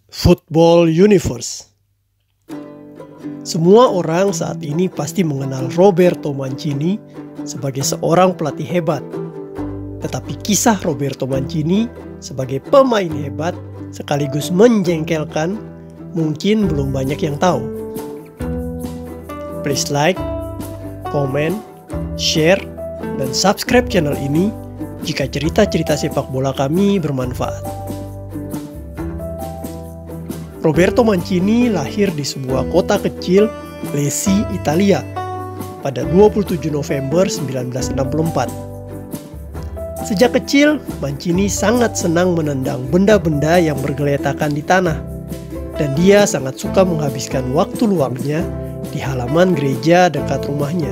Football Universe. Semua orang saat ini pasti mengenal Roberto Mancini sebagai seorang pelatih hebat. Tetapi kisah Roberto Mancini sebagai pemain hebat sekaligus menjengkelkan mungkin belum banyak yang tahu. Please like, comment, share, dan subscribe channel ini jika cerita-cerita sepak bola kami bermanfaat. Roberto Mancini lahir di sebuah kota kecil, Lecce, Italia, pada 27 November 1964. Sejak kecil, Mancini sangat senang menendang benda-benda yang bergeletakan di tanah, dan dia sangat suka menghabiskan waktu luangnya di halaman gereja dekat rumahnya.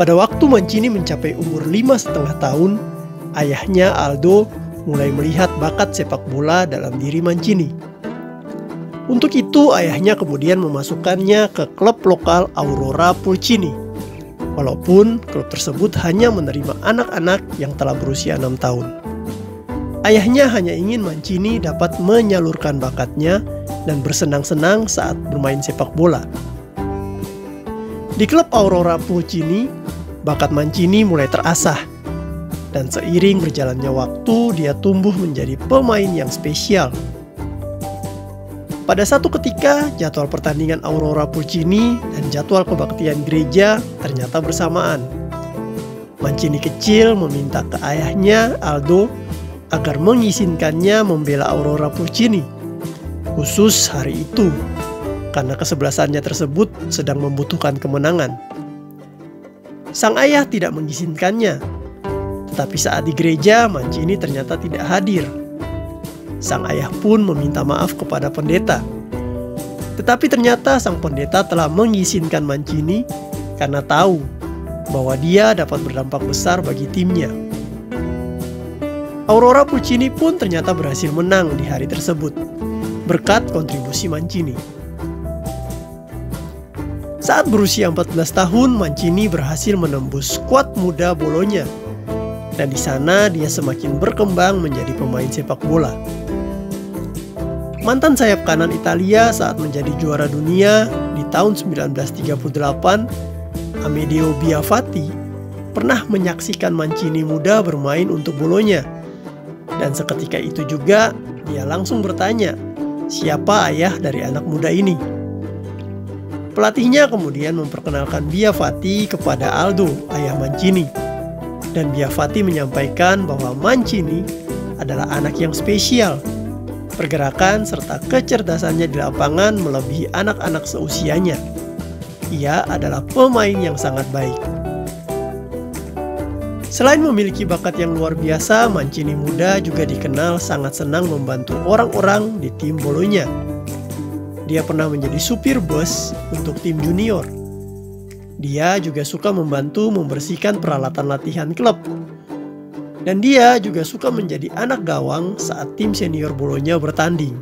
Pada waktu Mancini mencapai umur 5,5 tahun, ayahnya Aldo mulai melihat bakat sepak bola dalam diri Mancini. Untuk itu, ayahnya kemudian memasukkannya ke klub lokal Aurora Pulcini, walaupun klub tersebut hanya menerima anak-anak yang telah berusia 6 tahun. Ayahnya hanya ingin Mancini dapat menyalurkan bakatnya dan bersenang-senang saat bermain sepak bola. Di klub Aurora Pulcini, bakat Mancini mulai terasah. Dan seiring berjalannya waktu, dia tumbuh menjadi pemain yang spesial. Pada satu ketika, jadwal pertandingan Aurora Pulcini dan jadwal kebaktian gereja ternyata bersamaan. Mancini kecil meminta ke ayahnya, Aldo, agar mengizinkannya membela Aurora Pulcini, khusus hari itu, karena kesebelasannya tersebut sedang membutuhkan kemenangan. Sang ayah tidak mengizinkannya. Tetapi saat di gereja, Mancini ternyata tidak hadir. Sang ayah pun meminta maaf kepada pendeta. Tetapi ternyata sang pendeta telah mengizinkan Mancini karena tahu bahwa dia dapat berdampak besar bagi timnya. Aurora Pulcini pun ternyata berhasil menang di hari tersebut, berkat kontribusi Mancini. Saat berusia 14 tahun, Mancini berhasil menembus skuad muda Bologna. Dan di sana dia semakin berkembang menjadi pemain sepak bola. Mantan sayap kanan Italia saat menjadi juara dunia di tahun 1938, Amedeo Biafati, pernah menyaksikan Mancini muda bermain untuk Bologna. Dan seketika itu juga dia langsung bertanya, siapa ayah dari anak muda ini? Pelatihnya kemudian memperkenalkan Biafati kepada Aldo, ayah Mancini. Dan Biafati menyampaikan bahwa Mancini adalah anak yang spesial. Pergerakan serta kecerdasannya di lapangan melebihi anak-anak seusianya. Ia adalah pemain yang sangat baik. Selain memiliki bakat yang luar biasa, Mancini muda juga dikenal sangat senang membantu orang-orang di tim Bologna. Dia pernah menjadi supir bus untuk tim junior. Dia juga suka membantu membersihkan peralatan latihan klub. Dan dia juga suka menjadi anak gawang saat tim senior Bologna bertanding.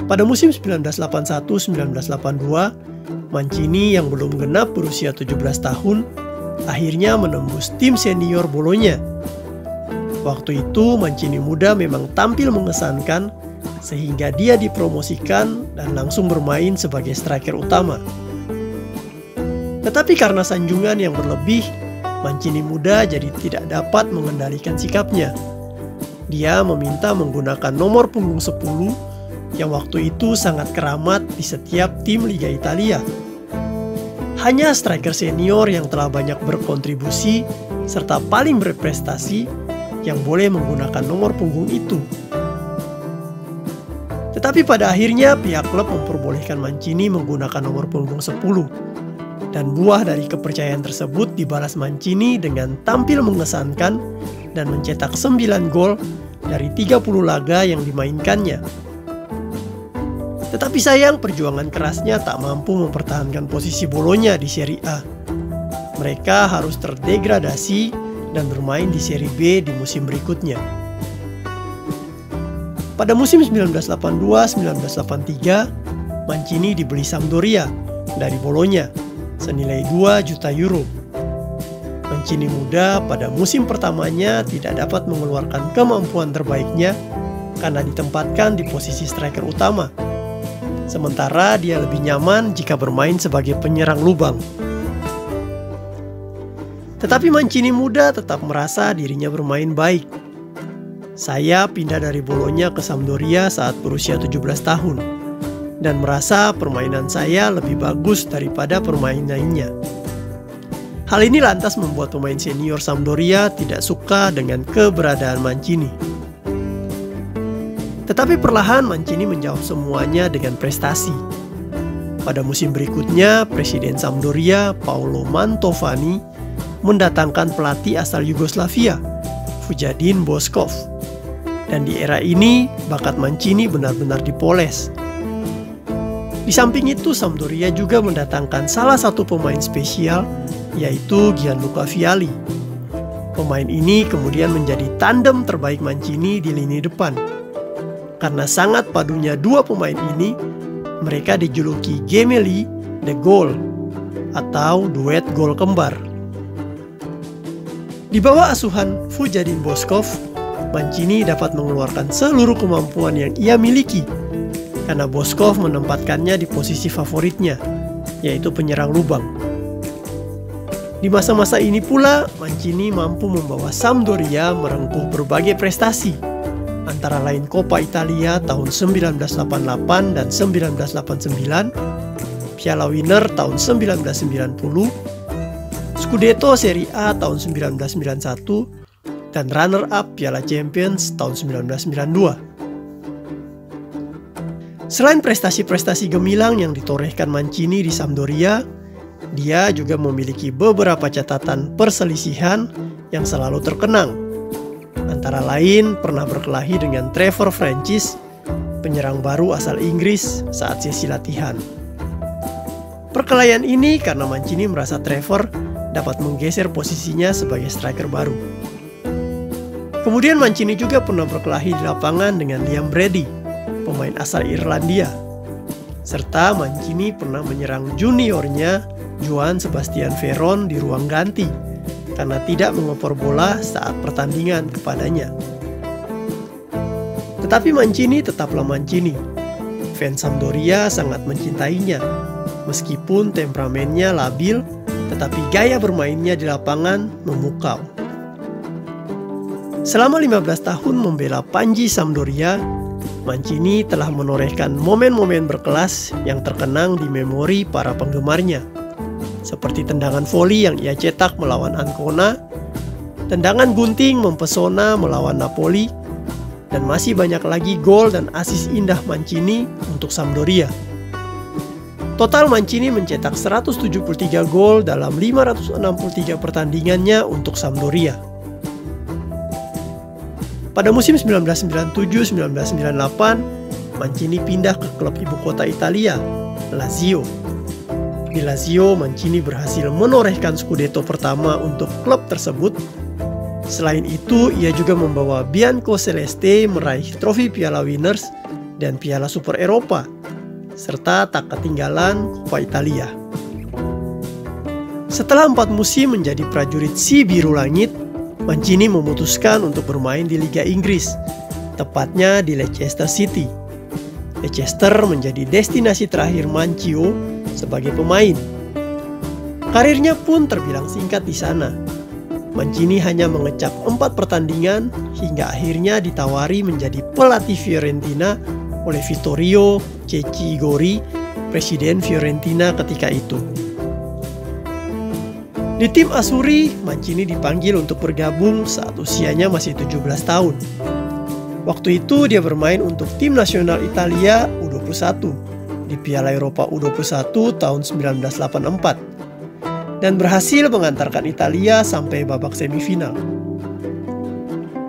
Pada musim 1981-1982, Mancini yang belum genap berusia 17 tahun, akhirnya menembus tim senior Bologna. Waktu itu Mancini muda memang tampil mengesankan, sehingga dia dipromosikan dan langsung bermain sebagai striker utama. Tetapi karena sanjungan yang berlebih, Mancini muda jadi tidak dapat mengendalikan sikapnya. Dia meminta menggunakan nomor punggung 10 yang waktu itu sangat keramat di setiap tim Liga Italia. Hanya striker senior yang telah banyak berkontribusi serta paling berprestasi yang boleh menggunakan nomor punggung itu. Tetapi pada akhirnya pihak klub memperbolehkan Mancini menggunakan nomor punggung 10. Dan buah dari kepercayaan tersebut dibalas Mancini dengan tampil mengesankan dan mencetak 9 gol dari 30 laga yang dimainkannya. Tetapi sayang, perjuangan kerasnya tak mampu mempertahankan posisi Bologna di Serie A. Mereka harus terdegradasi dan bermain di Serie B di musim berikutnya. Pada musim 1982-1983, Mancini dibeli Sampdoria dari Bologna senilai 2 juta euro. Mancini muda pada musim pertamanya tidak dapat mengeluarkan kemampuan terbaiknya karena ditempatkan di posisi striker utama. Sementara dia lebih nyaman jika bermain sebagai penyerang lubang. Tetapi Mancini muda tetap merasa dirinya bermain baik. Saya pindah dari Bologna ke Sampdoria saat berusia 17 tahun dan merasa permainan saya lebih bagus daripada permainannya. Hal ini lantas membuat pemain senior Sampdoria tidak suka dengan keberadaan Mancini. Tetapi perlahan Mancini menjawab semuanya dengan prestasi. Pada musim berikutnya, Presiden Sampdoria Paolo Mantovani mendatangkan pelatih asal Yugoslavia, Vujadin Boškov. Dan di era ini, bakat Mancini benar-benar dipoles. Di samping itu, Sampdoria juga mendatangkan salah satu pemain spesial, yaitu Gianluca Vialli. Pemain ini kemudian menjadi tandem terbaik Mancini di lini depan. Karena sangat padunya dua pemain ini, mereka dijuluki Gemelli the Goal atau duet gol kembar. Di bawah asuhan Vujadin Boškov, Mancini dapat mengeluarkan seluruh kemampuan yang ia miliki karena Boškov menempatkannya di posisi favoritnya, yaitu penyerang lubang. Di masa-masa ini pula, Mancini mampu membawa Sampdoria merengkuh berbagai prestasi, antara lain Coppa Italia tahun 1988 dan 1989, Piala Winner tahun 1990, Scudetto Serie A tahun 1991, dan runner-up Piala Champions tahun 1992. Selain prestasi-prestasi gemilang yang ditorehkan Mancini di Sampdoria, dia juga memiliki beberapa catatan perselisihan yang selalu terkenang. Antara lain pernah berkelahi dengan Trevor Francis, penyerang baru asal Inggris saat sesi latihan. Perkelahian ini karena Mancini merasa Trevor dapat menggeser posisinya sebagai striker baru. Kemudian Mancini juga pernah berkelahi di lapangan dengan Liam Brady, pemain asal Irlandia. Serta Mancini pernah menyerang juniornya Johann Sebastian Veron di ruang ganti karena tidak mengoper bola saat pertandingan kepadanya. Tetapi Mancini tetaplah Mancini. Fans Sampdoria sangat mencintainya. Meskipun temperamennya labil, tetapi gaya bermainnya di lapangan memukau. Selama 15 tahun membela Panji Sampdoria, Mancini telah menorehkan momen-momen berkelas yang terkenang di memori para penggemarnya. Seperti tendangan voli yang ia cetak melawan Ancona, tendangan gunting mempesona melawan Napoli, dan masih banyak lagi gol dan asis indah Mancini untuk Sampdoria. Total Mancini mencetak 173 gol dalam 563 pertandingannya untuk Sampdoria. Pada musim 1997-1998, Mancini pindah ke klub ibu kota Italia, Lazio. Di Lazio, Mancini berhasil menorehkan Scudetto pertama untuk klub tersebut. Selain itu, ia juga membawa Bianco Celeste meraih trofi Piala Winners dan Piala Super Eropa, serta tak ketinggalan Coppa Italia. Setelah 4 musim menjadi prajurit si biru langit, Mancini memutuskan untuk bermain di Liga Inggris, tepatnya di Leicester City. Leicester menjadi destinasi terakhir Mancio sebagai pemain. Karirnya pun terbilang singkat di sana. Mancini hanya mengecap 4 pertandingan hingga akhirnya ditawari menjadi pelatih Fiorentina oleh Vittorio Cecchigori, presiden Fiorentina ketika itu. Di tim Asuri, Mancini dipanggil untuk bergabung saat usianya masih 17 tahun. Waktu itu dia bermain untuk tim nasional Italia U21 di Piala Eropa U21 tahun 1984 dan berhasil mengantarkan Italia sampai babak semifinal.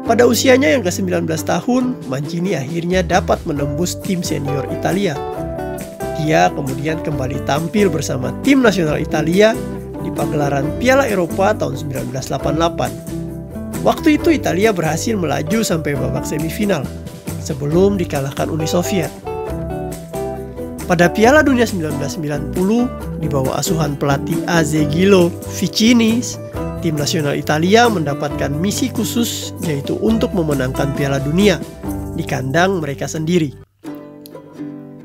Pada usianya yang ke-19 tahun, Mancini akhirnya dapat menembus tim senior Italia. Dia kemudian kembali tampil bersama tim nasional Italia di pagelaran Piala Eropa tahun 1988. Waktu itu Italia berhasil melaju sampai babak semifinal sebelum dikalahkan Uni Soviet. Pada Piala Dunia 1990 di bawah asuhan pelatih Azeglio Vicini, tim nasional Italia mendapatkan misi khusus yaitu untuk memenangkan Piala Dunia di kandang mereka sendiri.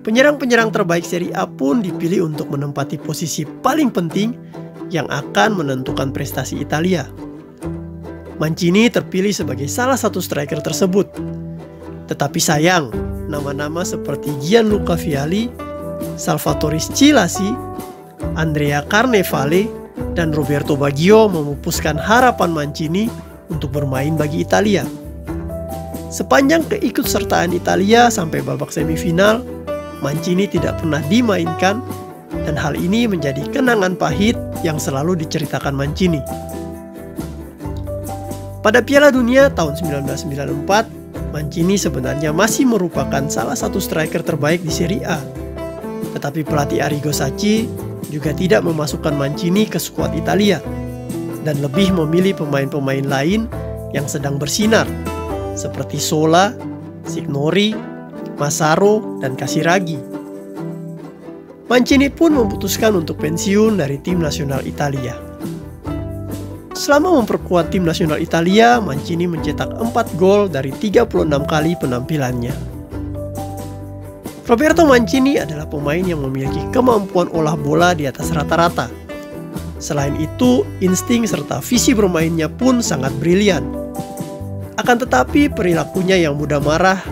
Penyerang-penyerang terbaik Serie A pun dipilih untuk menempati posisi paling penting yang akan menentukan prestasi Italia. Mancini terpilih sebagai salah satu striker tersebut. Tetapi sayang, nama-nama seperti Gianluca Vialli, Salvatore Schillaci, Andrea Carnevale, dan Roberto Baggio memupuskan harapan Mancini untuk bermain bagi Italia. Sepanjang keikutsertaan Italia sampai babak semifinal, Mancini tidak pernah dimainkan, dan hal ini menjadi kenangan pahit yang selalu diceritakan Mancini. Pada Piala Dunia tahun 1994, Mancini sebenarnya masih merupakan salah satu striker terbaik di Serie A. Tetapi pelatih Arrigo Sacchi juga tidak memasukkan Mancini ke skuad Italia dan lebih memilih pemain-pemain lain yang sedang bersinar seperti Zola, Signori, Massaro, dan Casiraghi. Mancini pun memutuskan untuk pensiun dari tim nasional Italia. Selama memperkuat tim nasional Italia, Mancini mencetak 4 gol dari 36 kali penampilannya. Roberto Mancini adalah pemain yang memiliki kemampuan olah bola di atas rata-rata. Selain itu, insting serta visi bermainnya pun sangat brilian. Akan tetapi, perilakunya yang mudah marah,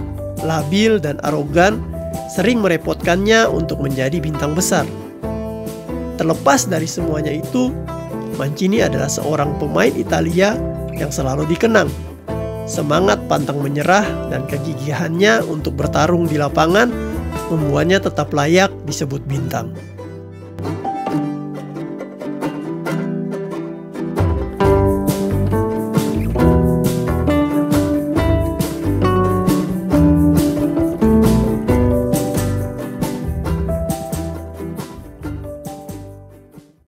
labil, dan arogan sering merepotkannya untuk menjadi bintang besar. Terlepas dari semuanya itu, Mancini adalah seorang pemain Italia yang selalu dikenang. Semangat pantang menyerah dan kegigihannya untuk bertarung di lapangan membuatnya tetap layak disebut bintang.